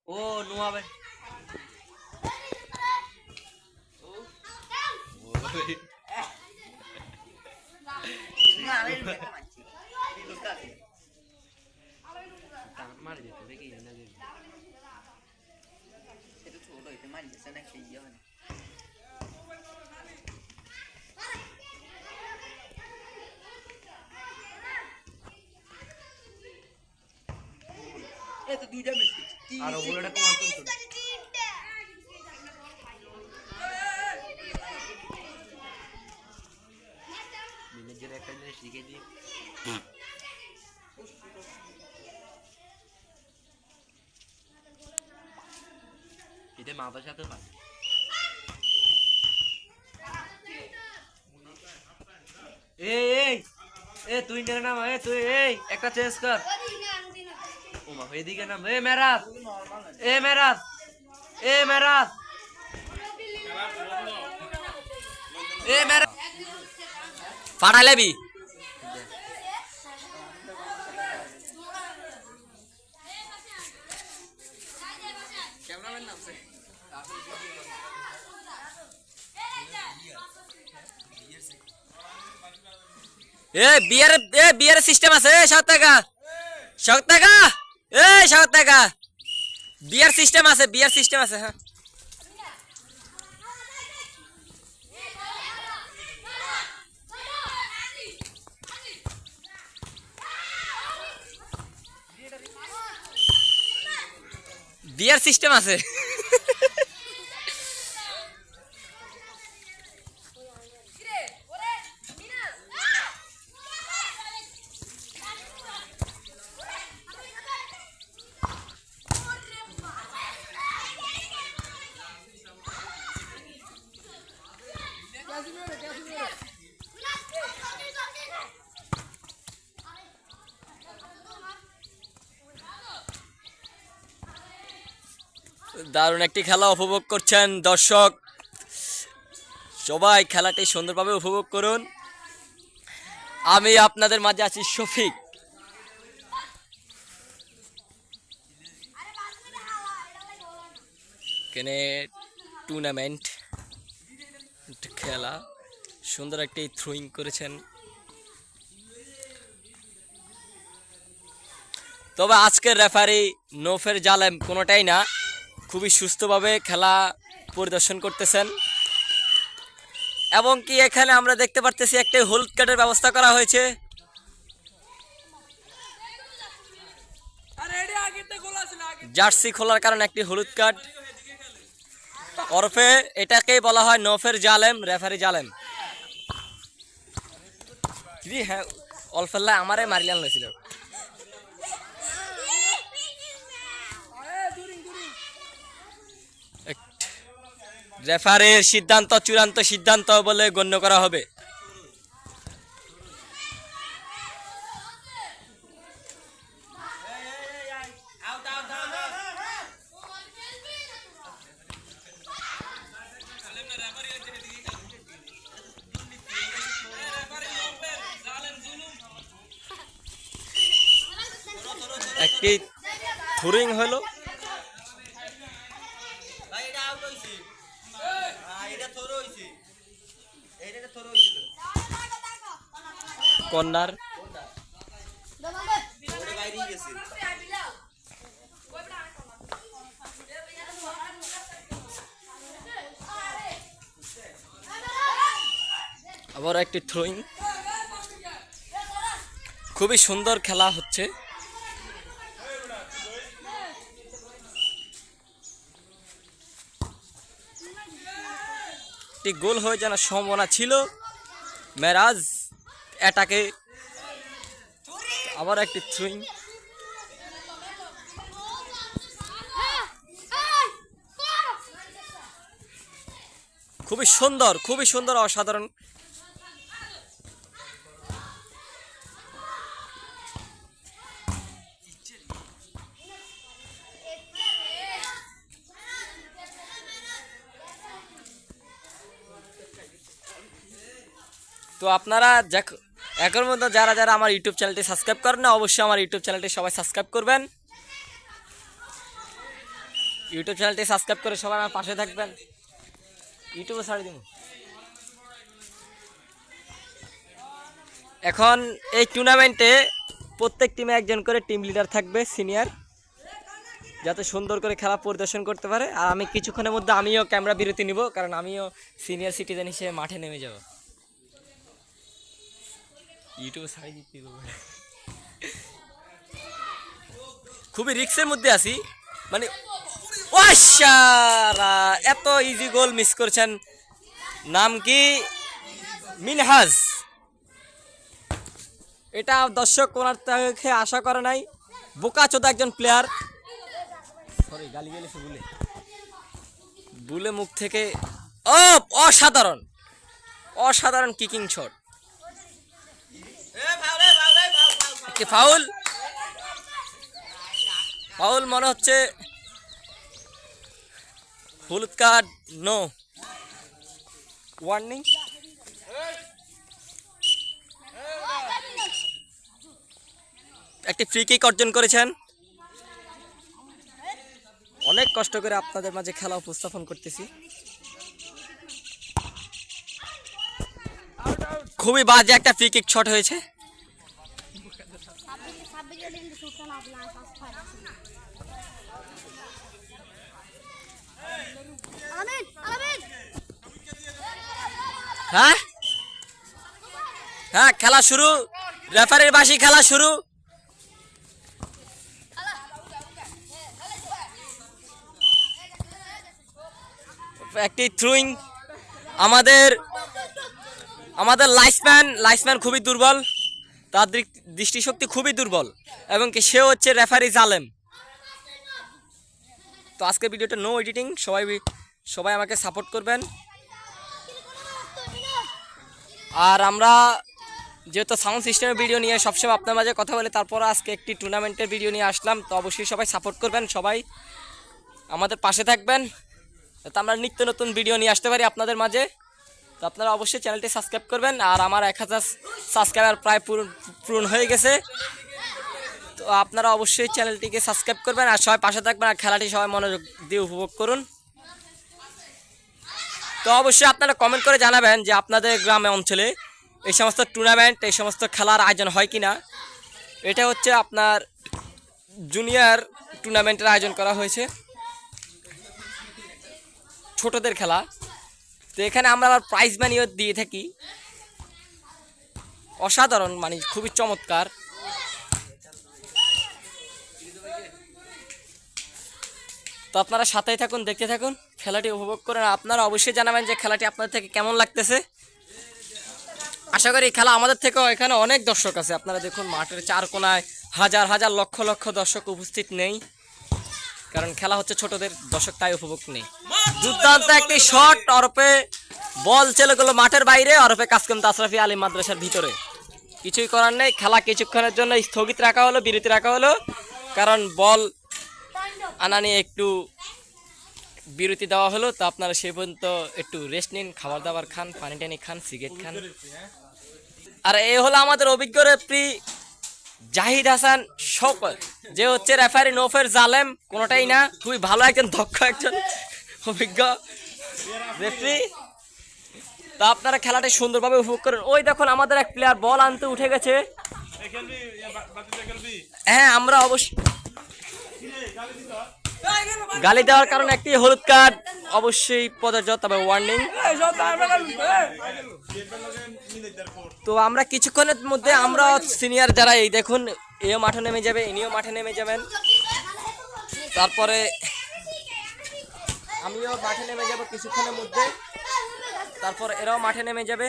ও নোয়া ভাই মার যেত দেখি না সেটা ছোট হইতে মারি যাচ্ছে না একটা ইয়ে হয় না এই তো দুইটা মিস আর ওগুলোটা কম আন্তন ছোট ম্যানেজার একটা জিনিস শিখে দিই এটা মাথার সাথে পাই এই তুই নেড়ে নাম তুই একটা চেঞ্জ কর ওমা এদিকে নাম মেরাজ মেরাজ মেরাজ মেরাজ পাঠালেবি ক্যামেরাম্যান নামছে বিয়ারের সিস্টেম আছে 7 টাকা 7 টাকা 7 টাকা বিয়ার সিস্টেম আছে হ্যাঁ বিয়ার সিস্টেম আছে দারুণ একটি খেলা উপভোগ করছেন দর্শক সবাই খেলাটি সুন্দরভাবে উপভোগ করুন আমি আপনাদের মাঝে আছি শফিক এখানে টুর্নামেন্ট খেলা সুন্দর একটি থ্রোয়িং করেছেন তবে আজকের রেফারি নৌফের জালেম কোনোটাই না খুবই সুস্থভাবে খেলা পরিদর্শন করতেছেন এবং কি এখানে আমরা দেখতে পারতেছি একটা হলুদ কার্ডের ব্যবস্থা করা হয়েছে জার্সি খোলার কারণে একটি হলুদ কার্ড ওরফে এটাকেই বলা হয় নৌফের জালেম রেফারি জালেম হ্যাঁ অলফেল্লা আমারে মারিলান হয়েছিল রেফারির সিদ্ধান্ত চূড়ান্ত সিদ্ধান্ত বলে গণ্য করা হবে একটি থ্রোয়িং হলো কর্নার আবার একটি থ্রোয়িং খুবই সুন্দর খেলা হচ্ছে একটি গোল হয়ে যাওয়ার সম্ভাবনা ছিল মেরাজ এটাকে আবার একটি থ্রোয়িং খুবই সুন্দর অসাধারণ তো আপনারা এখন মধ্যে যারা যারা আমার ইউটিউব চ্যানেলটি সাবস্ক্রাইব করেন না অবশ্যই আমার ইউটিউব চ্যানেলটি সবাই সাবস্ক্রাইব করবেন ইউটিউব চ্যানেলটি সাবস্ক্রাইব করে সবাই আমার পাশে থাকবেন। ইউটিউবে ছাড়ি দিন। এখন এই টুর্নামেন্টে প্রত্যেক টিমে একজন করে টিম লিডার থাকবে সিনিয়র, যাতে সুন্দর করে খেলা পরিদর্শন করতে পারে। আর আমি কিছুক্ষণের মধ্যে আমিও ক্যামেরা বিরতি নিব, কারণ আমিও সিনিয়র সিটিজেন হিসেবে মাঠে নেমে যাব। ইউটিউবে ছাড়ি দিতে খুবই রিস্কের মধ্যে আছি, মানে ওয়াশারা এত ইজি গোল মিস করছেন। নাম কি? মিনহাজ। এটা দর্শক ওনার থেকে আশা করে নাই। বোকাচোদা একজন প্লেয়ার। সরি, গালি গেলেছে বুলে। বুলে মুখ থেকে অসাধারণ অসাধারণ কিকিং শট। কি ফাউল? ফাউল মনে হচ্ছে। হলুদ কার্ড, নো ওয়ার্নিং। একটি ফ্রি কিক অর্জন করেছেন। অনেক কষ্ট করে আপনাদের মাঝে খেলা উপস্থাপন করতেছি। খুবই বাজে একটা ফ্রি কিক শট হয়েছে। হ্যাঁ হ্যাঁ, খেলা শুরু। রেফারির বাঁশি, খেলা শুরু। একটি থ্রোয়িং। আমাদের লাইসম্যান খুবই দুর্বল, তার দৃষ্টিশক্তি খুবই দুর্বল, এবং কি সে হচ্ছে রেফারি জালেম। তো আজকের ভিডিওটা নো এডিটিং। সবাই আমাকে সাপোর্ট করবেন। আর আমরা যেহেতু সাউন্ড সিস্টেমের ভিডিও নিয়ে সবসময় আপনার মাঝে কথা বলে, তারপর আজকে একটি টুর্নামেন্টের ভিডিও নিয়ে আসলাম। তো অবশ্যই সবাই সাপোর্ট করবেন, সবাই আমাদের পাশে থাকবেন, যাতে আমরা নিত্য নতুন ভিডিও নিয়ে আসতে পারি আপনাদের মাঝে। তো আপনারা অবশ্যই চ্যানেলটি সাবস্ক্রাইব করবেন। আর আমার 1000 সাবস্ক্রাইবার প্রায় পূরণ হয়ে গেছে। তো আপনারা অবশ্যই চ্যানেলটিকে সাবস্ক্রাইব করবেন আর সবাই পাশে থাকবেন। আর খেলাটি সবাই মনোযোগ দিয়ে উপভোগ করুন। তো অবশ্যই আপনারা কমেন্ট করে জানাবেন যে আপনাদের গ্রামে অঞ্চলে এই সমস্ত টুর্নামেন্ট, এই সমস্ত খেলার আয়োজন হয় কি না। এটা হচ্ছে আপনার জুনিয়র টুর্নামেন্টের আয়োজন করা হয়েছে, ছোটদের খেলা। তো এখানে আমরা আবার প্রাইজ মানিও দিয়ে থাকি। অসাধারণ, মানে খুবই চমৎকার। তো আপনারা সাথেই থাকুন, দেখতে থাকুন, খেলাটি উপভোগ করেন। আপনারা অবশ্যই জানাবেন যে খেলাটি আপনাদের থেকে কেমন লাগতেছে। আশা করি খেলা আমাদের থেকেও এখানে অনেক দর্শক আছে। আপনারা দেখুন মাঠের চার কোনায় হাজার হাজার লক্ষ লক্ষ দর্শক উপস্থিত নেই, কারণ খেলা হচ্ছে ছোটদের, দর্শক তাই উপভোগ নেই। দুর্দান্ত একটি শট, ওরফে বল চলে গেল মাঠের বাইরে, ওরফে কাসকাম আশরাফি আলী মাদ্রাসার ভিতরে। কিছুই করার নেই, খেলা কিছুক্ষণের জন্য স্থগিত রাখা হলো, বিরতি রাখা হলো, কারণ বল আনা নিয়ে একটু বিরতি দেওয়া হলো। তো আপনারা সে পর্যন্ত একটু রেস্ট নিন, খাবার দাবার খান, পানি টানি খান, সিগারেট খান। আর এই হলো আমাদের অভিজ্ঞ রেফারি জাহিদ হাসান শওকত, যে হচ্ছে রেফারি নৌফের জালেম কোনোটাই না, খুবই ভালো একজন, দক্ষ একজন অভিজ্ঞ রেফারি। তো আপনারা খেলাটা সুন্দরভাবে উপভোগ করেন। ওই দেখুন আমাদের এক প্লেয়ার বল আনতে উঠে গেছে। হ্যাঁ, আমরা অবশ্যই গালি দেওয়ার কারণে একটি হলুদ কার্ড অবশ্যই প্রযোজ্য, তবে ওয়ার্নিং। তো আমরা কিছুক্ষণের মধ্যে আমরা সিনিয়র যারা, এই দেখুন এও মাঠে নেমে যাবে, ইনিও মাঠে নেমে যাবেন, তারপরে আমিও মাঠে নেমে যাব কিছুক্ষণের মধ্যে, তারপর এরাও মাঠে নেমে যাবে।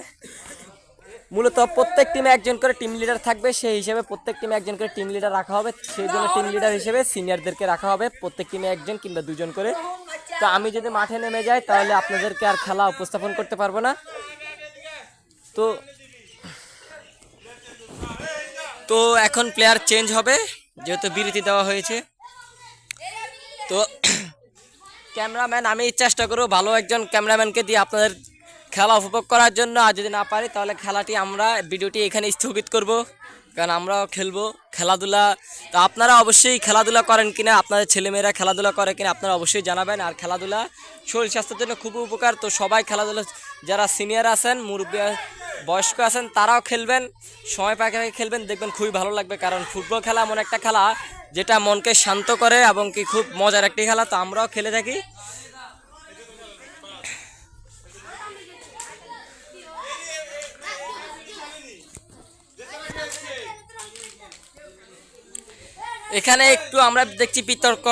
মূলত প্রত্যেক টিমে একজন করে টিম লিডার থাকবে, সেই হিসেবে প্রত্যেক টিমে একজন করে টিম লিডার রাখা হবে। সেই জন্য টিম লিডার হিসেবে সিনিয়রদেরকে রাখা হবে, প্রত্যেক টিমে একজন কিংবা দুজন করে। তো আমি যদি মাঠে নেমে যাই তাহলে আপনাদেরকে আর খেলা উপস্থাপন করতে পারবো না। তো এখন প্লেয়ার চেঞ্জ হবে, যেহেতু বিরতি দেওয়া হয়েছে। তো ক্যামেরাম্যান, আমি চেষ্টা করব ভালো একজন ক্যামেরাম্যানকে দিয়ে আপনাদের খেলা উপভোগ করার জন্য। আর যদি না পারি তাহলে ভিডিওটি এখানে স্থগিত করব। কারণ আমরাও খেলবো খেলাধুলা। তো আপনারা অবশ্যই খেলাধুলা করেন কিনা, আপনাদের ছেলেমেয়েরা খেলাধুলা করে কিনা আপনারা অবশ্যই জানাবেন। আর খেলাধুলা শরীর স্বাস্থ্যের জন্য খুবই উপকার। তো সবাই খেলাধুলা, যারা সিনিয়র আছেন, মুরব্বী বয়স্ক আছেন, তারাও খেলবেন, সময় পাকে খেলবেন, দেখবেন খুবই ভালো লাগবে। কারণ ফুটবল খেলা এমন একটা খেলা যেটা মনকে শান্ত করে এবং কি খুব মজার একটি খেলা। তো আমরাও খেলে থাকি। এখানে একটু আমরা দেখছি বিতর্ক,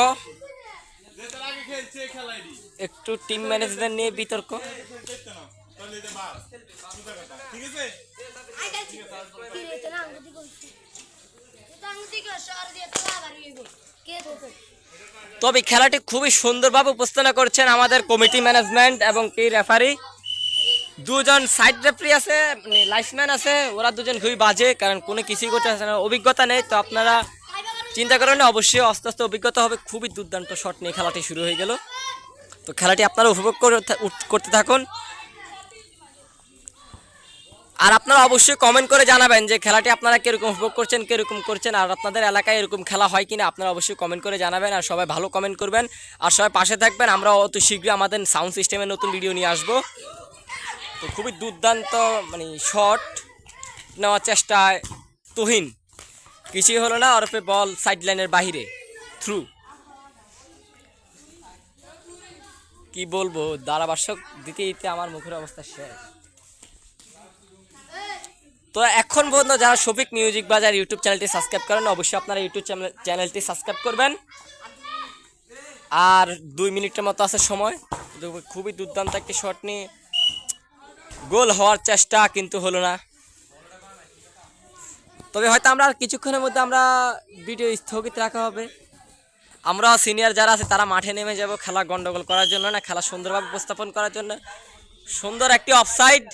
একটু টিম ম্যানেজমেন্ট নিয়ে বিতর্ক। তবে খেলাটি খুবই সুন্দরভাবে উপস্থাপনা করছেন আমাদের কমিটি ম্যানেজমেন্ট এবং কি রেফারি। দুজন সাইড রেফারি আছে, মানে লাইফম্যান আছে, ওরা দুজন খুবই বাজে, কারণ কোনো কিছুই করতে আসে না, অভিজ্ঞতা নেই। তো আপনারা চিন্তা করেন না, অবশ্যই আস্তে আস্তে অভিজ্ঞতা হবে। খুবই দুর্দান্ত শট নিয়ে খেলাটি শুরু হয়ে গেল। তো খেলাটি আপনারা উপভোগ করতে থাকুন। আর আপনারা অবশ্যই কমেন্ট করে জানাবেন যে খেলাটি আপনারা কীরকম উপভোগ করছেন, কীরকম করছেন, আর আপনাদের এলাকায় এরকম খেলা হয় কিনা আপনারা অবশ্যই কমেন্ট করে জানাবেন। আর সবাই ভালো কমেন্ট করবেন, আর সবাই পাশে থাকবেন। আমরা অতি শীঘ্রই আমাদের সাউন্ড সিস্টেমের নতুন ভিডিও নিয়ে আসবো। তো খুবই দুর্দান্ত মানে শট নেওয়ার চেষ্টায় তুহিন, কিছুই হলো না, ওরফে বল সাইড লাইনের বাহিরে, থ্রু। কি বলবো, ধারাভাষ্যক দিতে দিতে আমার মুখের অবস্থা শেষ। তো এখন পর্যন্ত যারা শফিক মিউজিক বাজার ইউটিউব চ্যানেলটি সাবস্ক্রাইব করেন, অবশ্যই আপনারা ইউটিউব চ্যানেলটি সাবস্ক্রাইব করবেন। আর 2 মিনিটের মতো আছে সময়। খুবই দুর্দান্ত একটি শট নিয়ে গোল হওয়ার চেষ্টা, কিন্তু হলো না। তবে হয়তো আমরা কিছুক্ষণের মধ্যে আমরা ভিডিও স্থগিত রাখা হবে। আমরা সিনিয়র যারা আছে তারা মাঠে নেমে যাব খেলা গন্ডগোল করার জন্য না, খেলা সুন্দরভাবে উপস্থাপন করার জন্য। সুন্দর একটি অফসাইড,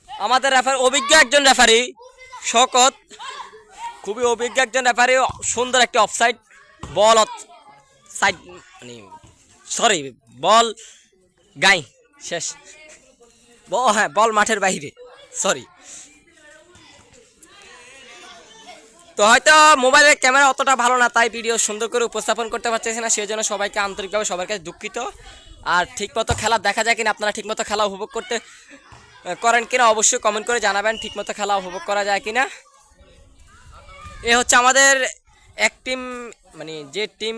আমাদের রেফারি অভিজ্ঞ একজন রেফারি শকত, খুবই অভিজ্ঞ একজন রেফারি। সুন্দর একটি অফসাইড, বল সাইড মানে সরি বল গাই শেষ, হ্যাঁ বল মাঠের বাইরে, সরি। তো হয়তো মোবাইলের ক্যামেরা অতটা ভালো না, তাই ভিডিও সুন্দর করে উপস্থাপন করতে পারতেছি না, সেই জন্য সবাইকে আন্তরিকভাবে সবার কাছে দুঃখিত। আর ঠিকমতো খেলা দেখা যায় কিনা, আপনারা ঠিকমতো খেলা উপভোগ করেন কিনা অবশ্যই কমেন্ট করে জানাবেন, ঠিকমতো খেলা উপভোগ করা যায় কিনা। এ হচ্ছে আমাদের এক টিম, মানে যে টিম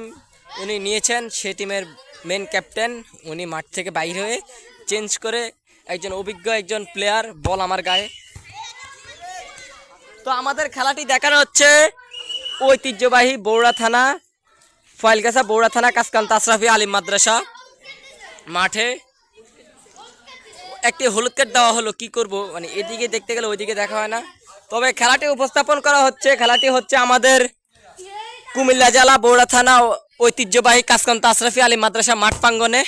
উনি নিয়েছেন সেই টিমের মেন ক্যাপ্টেন, উনি মাঠ থেকে বাইরে হয়ে চেঞ্জ করে একজন অভিজ্ঞ একজন প্লেয়ার, বল আমার গায়ে। তো আমাদের খেলাটি দেখানো হচ্ছে ঐতিহ্যবাহী বগুড়া থানা, ফাইলগাছা বগুড়া থানা কাসকান্ত আশরাফি আলিম মাদ্রাসা মাঠে। একটি হলুদ কার্ড দেওয়া হলো, কি করব, মানে এদিকে দেখতে গেলে ওইদিকে দেখা হয় না। তবে খেলাটি উপস্থাপন করা হচ্ছে, খেলাটি হচ্ছে আমাদের কুমিল্লা জেলা বগুড়া থানা ঐতিহ্যবাহী কাসকান্ত আশরাফি আলিম মাদ্রাসা মাঠ প্রাঙ্গনে।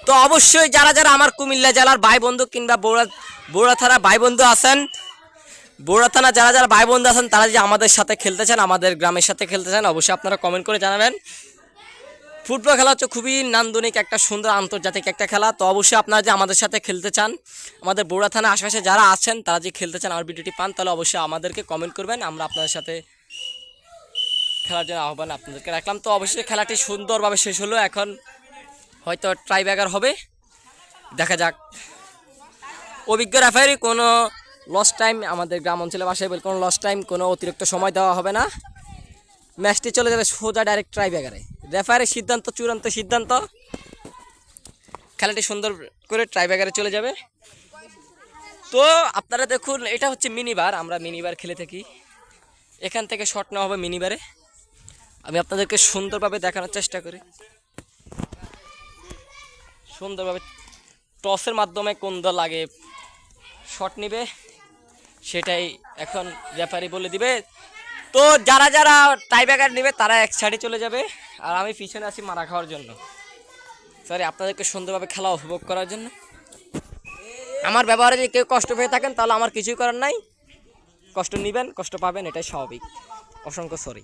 তো অবশ্যই যারা যারা আমার কুমিল্লা জেলার ভাই বন্ধু কিংবা বগুড়া থানা ভাই বন্ধু আছেন, বগুড়া থানা যারা যারা ভাই বন্ধু আছেন, তারা যে আমাদের সাথে খেলতে চান, আমাদের গ্রামের সাথে খেলতে চান, অবশ্যই আপনারা কমেন্ট করে জানাবেন। ফুটবল খেলা হচ্ছে খুবই নান্দনিক একটা সুন্দর আন্তর্জাতিক একটা খেলা। তো অবশ্যই আপনারা যে আমাদের সাথে খেলতে চান, আমাদের বগুড়া থানা আশেপাশে যারা আছেন তারা যে খেলতে চান, আমার ভিডিওটি পান, তাহলে অবশ্যই আমাদেরকে কমেন্ট করবেন, আমরা আপনাদের সাথে খেলার জন্য আহ্বান আপনাদেরকে রাখলাম। তো অবশ্যই খেলাটি সুন্দরভাবে শেষ হলো, এখন হয়তো ট্রাইব্রেকার হবে, দেখা যাক। অভিজ্ঞ রেফারি, কোনো লস টাইম, আমাদের গ্রাম অঞ্চলে ভাষায় বলি কোনো লস টাইম, কোনো অতিরিক্ত সময় দেওয়া হবে না, ম্যাচটি চলে যাবে সোজা ডাইরেক্ট ট্রাইব্রেকারে। রেফারির সিদ্ধান্ত চূড়ান্ত সিদ্ধান্ত, খেলাটি সুন্দর করে ট্রাইব্রেকারে চলে যাবে। তো আপনারা দেখুন, এটা হচ্ছে মিনিবার, আমরা মিনিবার খেলে থাকি, এখান থেকে শট নেওয়া হবে মিনিবারে। আমি আপনাদেরকে সুন্দরভাবে দেখানোর চেষ্টা করি, সুন্দরভাবে টসের মাধ্যমে কোন দল আগে শট নিবে সেটাই এখন রেফারি বলে দিবে। তো যারা যারা টাইব্রেকার নেবে তারা এক সাইডে চলে যাবে, আর আমি পিছনে আছি মারা খাওয়ার জন্য, সরি আপনাদেরকে সুন্দরভাবে খেলা উপভোগ করার জন্য। আমার ব্যবহারে যদি কেউ কষ্ট পেয়ে থাকেন তাহলে আমার কিছুই করার নাই, কষ্ট নেবেন, কষ্ট পাবেন, এটাই স্বাভাবিক। অসংখ্য সরি।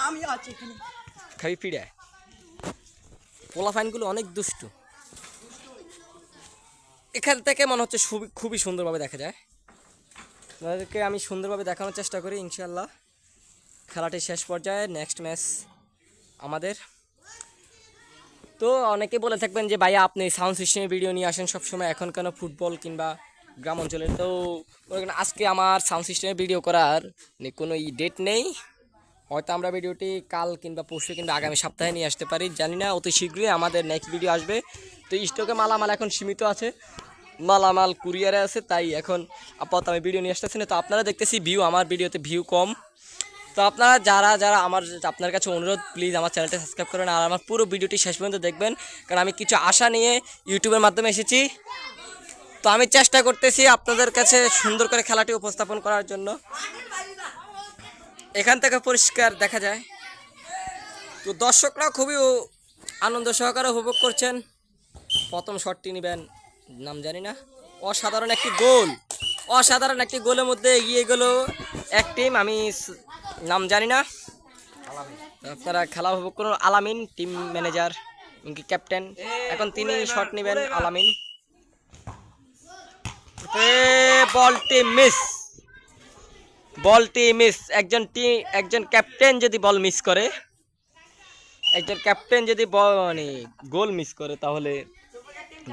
আমি আছি এখানে, খাবি পিড়ে, পোলাফাইনগুলো অনেক দুষ্টু। এখান থেকে মনে হচ্ছে খুবই সুন্দরভাবে দেখা যায়। আপনাদেরকে আমি সুন্দরভাবে দেখানোর চেষ্টা করি ইনশাল্লাহ। খেলাটি শেষ পর্যায়ে, নেক্সট ম্যাচ আমাদের। তো অনেকে বলে থাকবেন যে ভাইয়া আপনি সাউন্ড সিস্টেমের ভিডিও নিয়ে আসেন সবসময়, এখন কেন ফুটবল কিংবা গ্রাম অঞ্চলের? তো আজকে আমার সাউন্ড সিস্টেমের ভিডিও করার কোনো ডেট নেই, হয়তো আমরা ভিডিওটি কাল কিংবা পরশু কিংবা আগামী সপ্তাহে নিয়ে আসতে পারি, জানি না। অতি শীঘ্রই আমাদের নেক্সট ভিডিও আসবে। তো স্টকে মালামাল এখন সীমিত আছে, মালামাল কুরিয়ারে আছে, তাই এখন আপাতত আমি ভিডিও নিয়ে আসতেছি না। তো আপনারা দেখতেছি ভিউ, আমার ভিডিওতে ভিউ কম। তো আপনারা যারা আপনার কাছে অনুরোধ, প্লিজ আমার চ্যানেলটা সাবস্ক্রাইব করেন আর আমার পুরো ভিডিওটি শেষ পর্যন্ত দেখবেন, কারণ আমি কিছু আশা নিয়ে ইউটিউবের মাধ্যমে এসেছি। তো আমি চেষ্টা করতেছি আপনাদের কাছে সুন্দর করে খেলাটি উপস্থাপন করার জন্য। এখান থেকে পরিষ্কার দেখা যায়। তো দর্শকরা খুবই আনন্দ সহকারে উপভোগ করছেন। প্রথম শটটি নেবেন, নাম জানি না। অসাধারণ একটি গোল, অসাধারণ একটি গোলের মধ্যে এগিয়ে গেল এক টিম, আমি নাম জানি না। আপনারা খেলা উপভোগ করুন। আলামিন টিম ম্যানেজার, ক্যাপ্টেন, এখন তিনি শট নেবেন। আলামিন, বলটি মিস, বলটি মিস। একজন ক্যাপ্টেন যদি বল মিস করে, একজন ক্যাপ্টেন যদি গোল মিস করে, তাহলে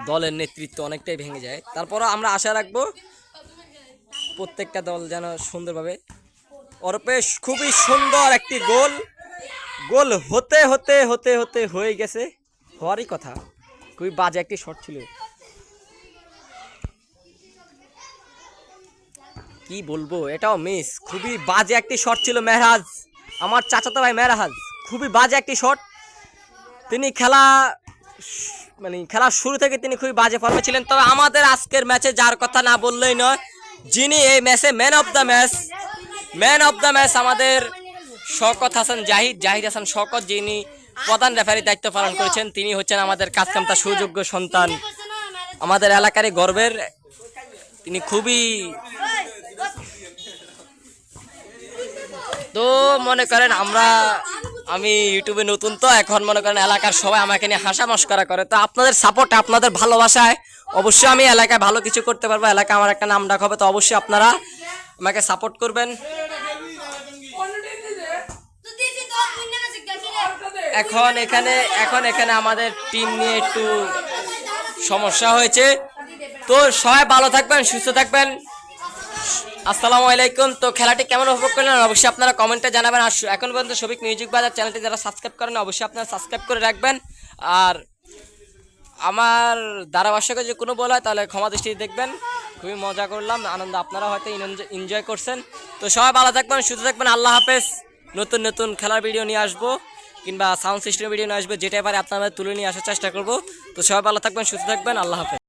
দলের নেতৃত্ব অনেকটাই ভেঙে যায়। তারপরও আমরা আশা রাখবো প্রত্যেকটা দল যেন সুন্দরভাবে। অরপেশ, খুবই সুন্দর একটি গোল, গোল হতে হতে হতে হতে হয়ে গেছে, হওয়ারই কথা। খুবই বাজে একটি শট ছিল, কি বলবো, এটাও মিস। খুবই বাজে একটি শট ছিল মেহরাজ, আমার চাচাতো ভাই মেহরাজ, খুবই বাজে একটি শট। তিনি খেলার শুরু থেকে তিনি খুবই বাজে ফর্মে ছিলেন। তবে আমাদের আজকের ম্যাচে যার কথা না বললেই নয়, যিনি এই ম্যাচে ম্যান অফ দ্য ম্যাচ আমাদের শওকত হাসান জাহিদ হাসান শওকত, যিনি প্রধান রেফারির দায়িত্ব পালন করেছেন। তিনি হচ্ছেন আমাদের কাজকামতা সুযোগ্য সন্তান, আমাদের এলাকারই গর্বের। তিনি খুবই, তো মনে করেন আমি ইউটিউবে নতুন, তো এখন মনে করেন এলাকার সবাই আমাকে নিয়ে হাসা মস্করা করে। তো আপনাদের সাপোর্ট, আপনাদের ভালোবাসায় অবশ্যই আমি এলাকায় ভালো কিছু করতে পারবো, এলাকা আমার একটা নাম ডাক হবে। তো অবশ্যই আপনারা আমাকে সাপোর্ট করবেন। এখন এখানে আমাদের টিম নিয়ে একটু সমস্যা হয়েছে। তো সবাই ভালো থাকবেন, সুস্থ থাকবেন। আসসালামু আলাইকুম। তো খেলাটি কেমন উপভোগ করলেন অবশ্যই আপনারা কমেন্টে জানাবেন। আর এখন পর্যন্ত সবিক মিউজিক বাজার চ্যানেলটি যারা সাবস্ক্রাইব করেন অবশ্যই আপনারা সাবস্ক্রাইব করে রাখবেন। আর আমার ধারাভাষ্যকে যে কোনো বলা হয় তাহলে ক্ষমা দৃষ্টিতে দেখবেন। খুবই মজা করলাম, আনন্দ আপনারা হয়তো এনজয় করছেন। তো সবাই ভালো থাকবেন, সুস্থ থাকবেন। আল্লাহ হাফেজ। নতুন খেলার ভিডিও নিয়ে আসবো কিংবা সাউন্ড সিস্টেমের ভিডিও নিয়ে আসবো, যেটাই পারে আপনারা তুলে নিয়ে আসার চেষ্টা করবো। তো সবাই ভালো থাকবেন, সুস্থ থাকবেন। আল্লাহ হাফেজ।